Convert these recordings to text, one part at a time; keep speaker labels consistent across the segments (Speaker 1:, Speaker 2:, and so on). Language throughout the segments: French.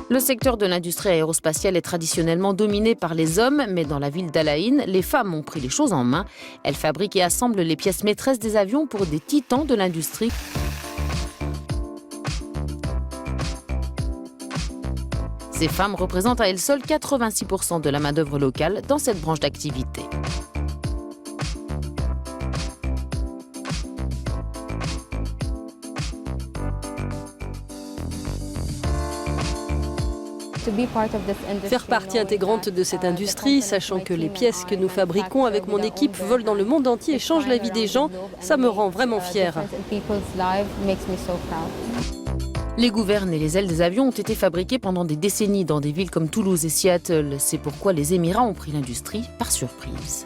Speaker 1: Le secteur de l'industrie aérospatiale est traditionnellement dominé par les hommes, mais dans la ville d'Al Ain, les femmes ont pris les choses en main. Elles fabriquent et assemblent les pièces maîtresses des avions pour des titans de l'industrie. Ces femmes représentent à elles seules 86% de la main-d'œuvre locale dans cette branche d'activité.
Speaker 2: Faire partie intégrante de cette industrie, sachant que les pièces que nous fabriquons avec mon équipe volent dans le monde entier et changent la vie des gens, ça me rend vraiment fière.
Speaker 1: Les gouvernes et les ailes des avions ont été fabriquées pendant des décennies dans des villes comme Toulouse et Seattle. C'est pourquoi les Émirats ont pris l'industrie par surprise.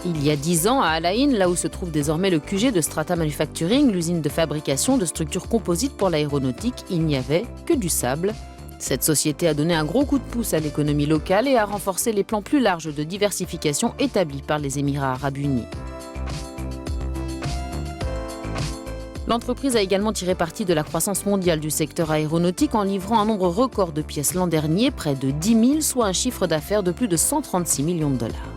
Speaker 1: Il y a 10 ans, à Al Ain, là où se trouve désormais le QG de Strata Manufacturing, l'usine de fabrication de structures composites pour l'aéronautique, il n'y avait que du sable. Cette société a donné un gros coup de pouce à l'économie locale et a renforcé les plans plus larges de diversification établis par les Émirats arabes unis. L'entreprise a également tiré parti de la croissance mondiale du secteur aéronautique en livrant un nombre record de pièces l'an dernier, près de 10 000, soit un chiffre d'affaires de plus de 136 millions de dollars.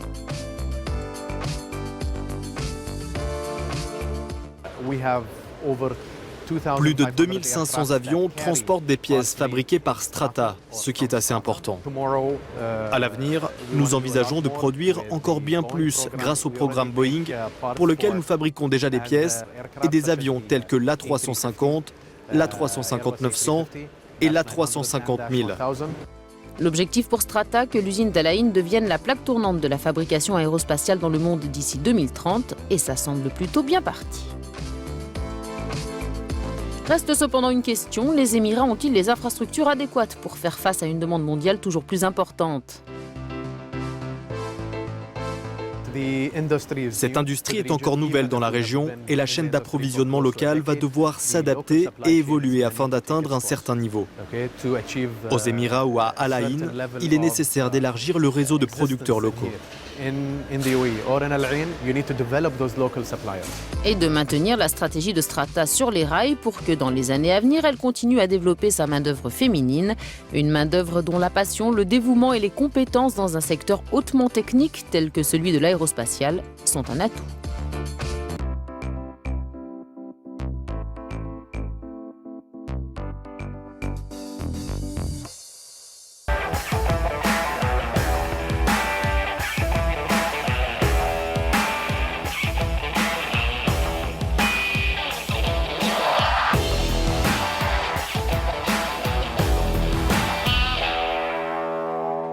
Speaker 3: Plus de 2500 avions transportent des pièces fabriquées par Strata, ce qui est assez important. À l'avenir, nous envisageons de produire encore bien plus grâce au programme Boeing, pour lequel nous fabriquons déjà des pièces et des avions tels que l'A350, l'A350-900 et l'A350-1000.
Speaker 1: L'objectif pour Strata, que l'usine d'Al Ain devienne la plaque tournante de la fabrication aérospatiale dans le monde d'ici 2030, et ça semble plutôt bien parti. Reste cependant une question, les Émirats ont-ils les infrastructures adéquates pour faire face à une demande mondiale toujours plus importante ?
Speaker 3: Cette industrie est encore nouvelle dans la région et la chaîne d'approvisionnement locale va devoir s'adapter et évoluer afin d'atteindre un certain niveau. Aux Émirats ou à Al Ain, il est nécessaire d'élargir le réseau de producteurs locaux.
Speaker 1: Et de maintenir la stratégie de Strata sur les rails pour que dans les années à venir, elle continue à développer sa main-d'œuvre féminine. Une main-d'œuvre dont la passion, le dévouement et les compétences dans un secteur hautement technique tel que celui de l'aérospatial sont un atout.